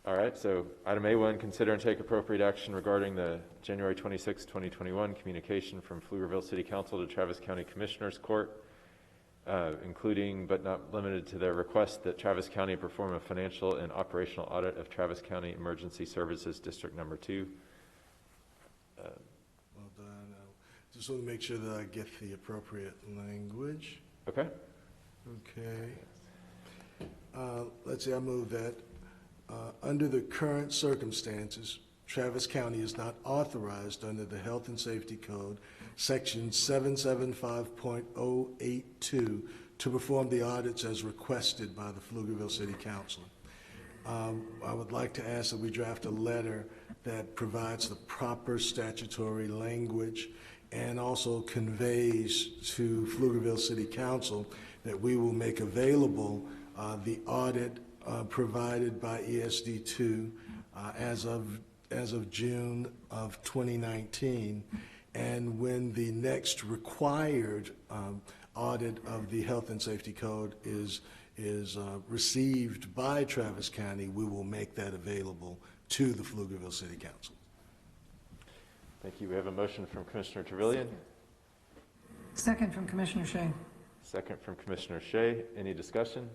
All right, so item A1, consider and take appropriate action regarding the January 26, 2021 communication from Pflugerville City Council to Travis County Commissioners Court, including but not limited to their request that Travis County perform a financial and operational audit of Travis County Emergency Services District Number 2. Well done. Just want to make sure that I get the appropriate language. Okay. Okay. Let's see, I move that under the current circumstances, Travis County is not authorized under the Health and Safety Code, Section 775.082, to perform the audits as requested by the Pflugerville City Council. I would like to ask that we draft a letter that provides the proper statutory language and also conveys to Pflugerville City Council that we will make available the audit provided by ESD2 as of June of 2019, and when the next required audit of the Health and Safety Code is received by Travis County, we will make that available to the Pflugerville City Council. Thank you. We have a motion from Commissioner Trevelyan. Second from Commissioner Shea. Second from Commissioner Shea. Any discussion?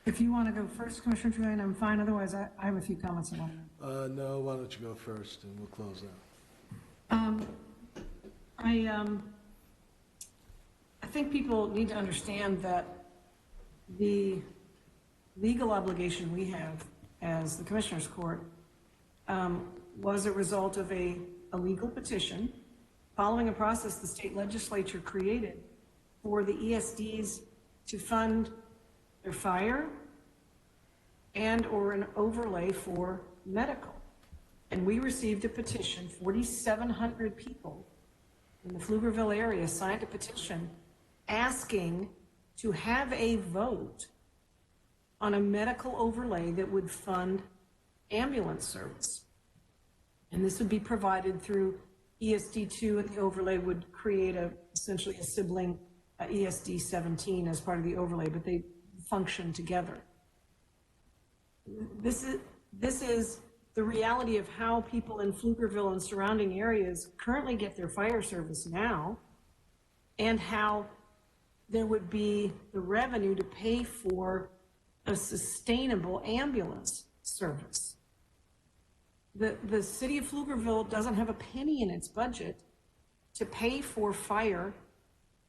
If you want to go first, Commissioner Trevelyan, I'm fine. Otherwise, I have a few comments I want to make. No, why don't you go first and we'll close out. I think people need to understand that the legal obligation we have as the Commissioners Court was a result of a legal petition following a process the state legislature created for the ESDs to fund their fire and or an overlay for medical. And we received a petition, 4,700 people in the Pflugerville area signed a petition asking to have a vote on a medical overlay that would fund ambulance service. And this would be provided through ESD2, and the overlay would create essentially a sibling ESD 17 as part of the overlay, but they function together. This is the reality of how people in Pflugerville and surrounding areas currently get their fire service now, and how there would be the revenue to pay for a sustainable ambulance service. The city of Pflugerville doesn't have a penny in its budget to pay for fire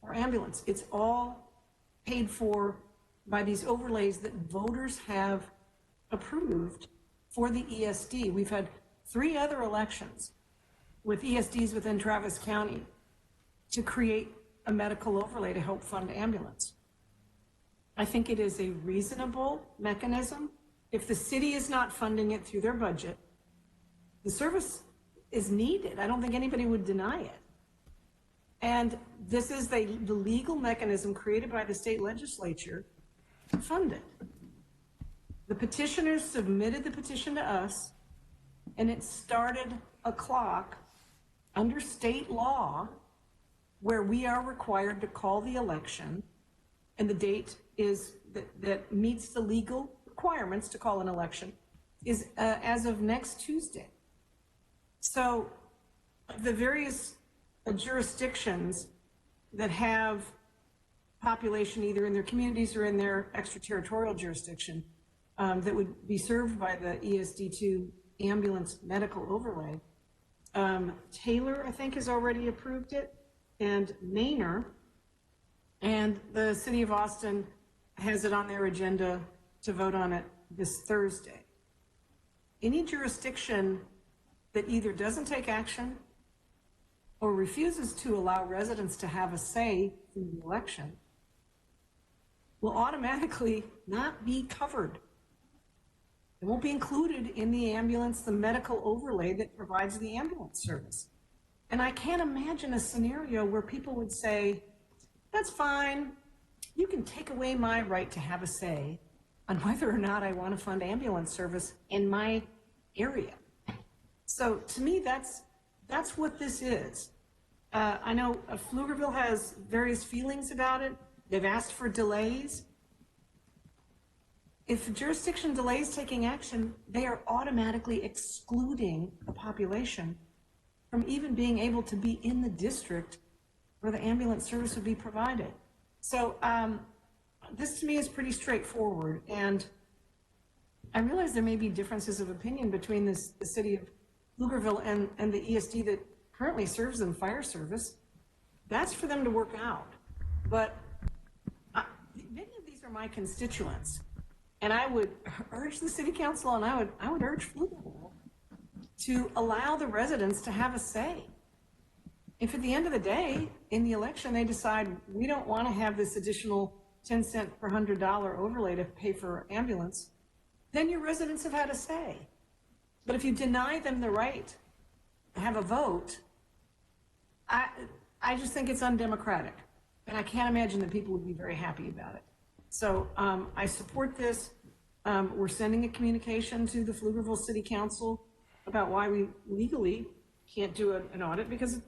or ambulance. It's all paid for by these overlays that voters have approved for the ESD. We've had 3 other elections with ESDs within Travis County to create a medical overlay to help fund ambulance. I think it is a reasonable mechanism. If the city is not funding it through their budget, the service is needed. I don't think anybody would deny it. And this is the legal mechanism created by the state legislature to fund it. The petitioners submitted the petition to us, and it started a clock under state law where we are required to call the election, and the date is that meets the legal requirements to call an election is as of next Tuesday. So the various jurisdictions that have population either in their communities or in their extraterritorial jurisdiction that would be served by the ESD2 ambulance medical overlay. Taylor, I think, has already approved it, and Manor, and the city of Austin has it on their agenda to vote on it this Thursday. Any jurisdiction that either doesn't take action or refuses to allow residents to have a say in the election will automatically not be covered. It won't be included in the ambulance, the medical overlay that provides the ambulance service. And I can't imagine a scenario where people would say, that's fine, you can take away my right to have a say on whether or not I want to fund ambulance service in my area. So to me, that's what this is. I know Pflugerville has various feelings about it. They've asked for delays. if a jurisdiction delays taking action, they are automatically excluding the population from even being able to be in the district where the ambulance service would be provided. So this to me is pretty straightforward, and I realize there may be differences of opinion between the city of Pflugerville and the ESD that currently serves them fire service. That's for them to work out. But many of these are my constituents, and I would urge the city council, and I would urge Pflugerville to allow the residents to have a say. If at the end of the day, in the election, they decide we don't want to have this additional 10 cent per $100 overlay to pay for ambulance, then your residents have had a say. But if you deny them the right to have a vote, I just think it's undemocratic. And I can't imagine that people would be very happy about it. So I support this. We're sending a communication to the Pflugerville City Council about why we legally can't do an audit, because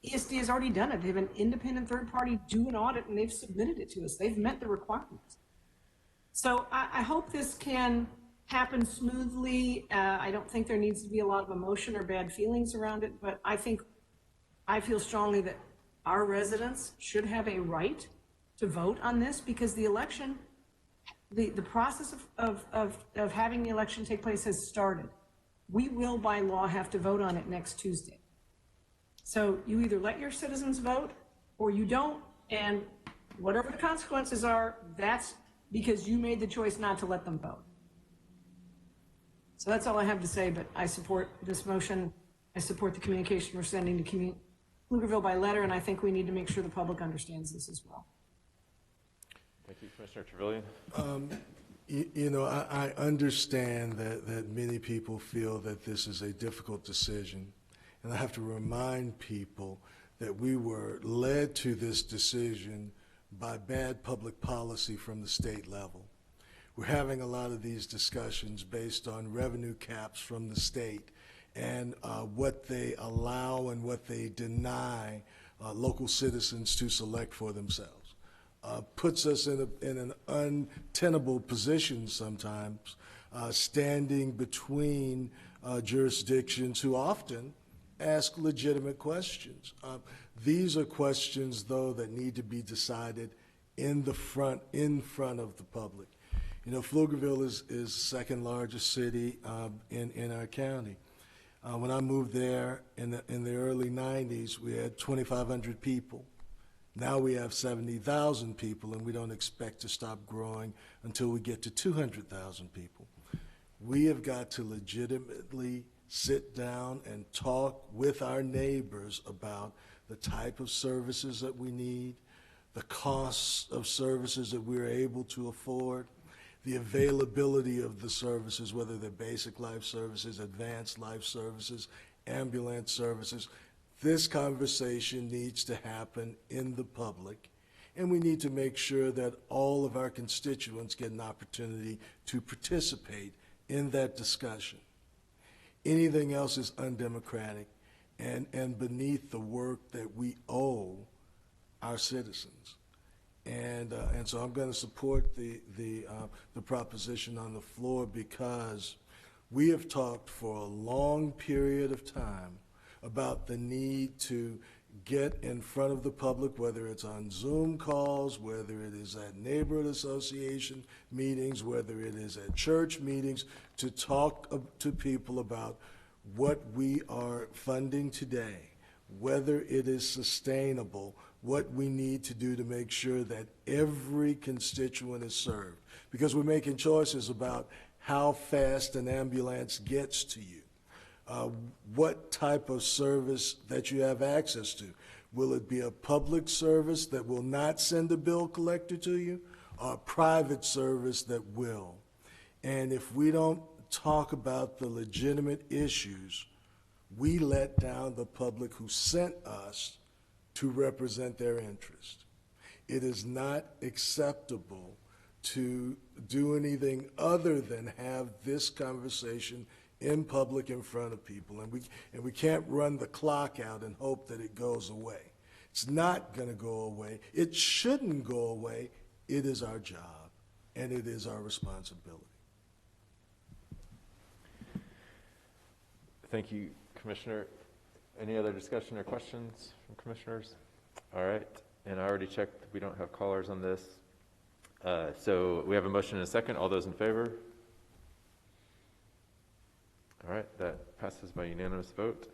ESD has already done it. They have an independent third party do an audit, and they've submitted it to us. They've met the requirements. So I hope this can happen smoothly. I don't think there needs to be a lot of emotion or bad feelings around it, but I feel strongly that our residents should have a right to vote on this, because the election, the process of having the election take place has started. We will by law have to vote on it next Tuesday. So you either let your citizens vote or you don't, and whatever the consequences are, that's because you made the choice not to let them vote. So that's all I have to say, but I support this motion. I support the communication we're sending to Pflugerville by letter, and I think we need to make sure the public understands this as well. Thank you, Commissioner Trevelyan. You know, I understand that many people feel that this is a difficult decision, and I have to remind people that we were led to this decision by bad public policy from the state level. We're having a lot of these discussions based on revenue caps from the state and what they allow and what they deny local citizens to select for themselves. Puts us in an untenable position sometimes, standing between jurisdictions who often ask legitimate questions. These are questions, though, that need to be decided in front of the public. You know, Pflugerville is the second largest city in our county. When I moved there in the early 90s, we had 2,500 people. Now we have 70,000 people, and we don't expect to stop growing until we get to 200,000 people. We have got to legitimately sit down and talk with our neighbors about the type of services that we need, the costs of services that we're able to afford, the availability of the services, whether they're basic life services, advanced life services, ambulance services. This conversation needs to happen in the public, and we need to make sure that all of our constituents get an opportunity to participate in that discussion. Anything else is undemocratic and beneath the work that we owe our citizens. And so I'm going to support the proposition on the floor, because we have talked for a long period of time about the need to get in front of the public, whether it's on Zoom calls, whether it is at neighborhood association meetings, whether it is at church meetings, to talk to people about what we are funding today, whether it is sustainable, what we need to do to make sure that every constituent is served. Because we're making choices about how fast an ambulance gets to you, what type of service that you have access to. Will it be a public service that will not send a bill collector to you, or a private service that will? And if we don't talk about the legitimate issues, we let down the public who sent us to represent their interest. It is not acceptable to do anything other than have this conversation in public in front of people, and we can't run the clock out and hope that it goes away. It's not going to go away. It shouldn't go away. It is our job. and it is our responsibility. Thank you, Commissioner. Any other discussion or questions from commissioners? All right, and I already checked, we don't have callers on this. So we have a motion and a second. All those in favor? All right, that passes by unanimous vote.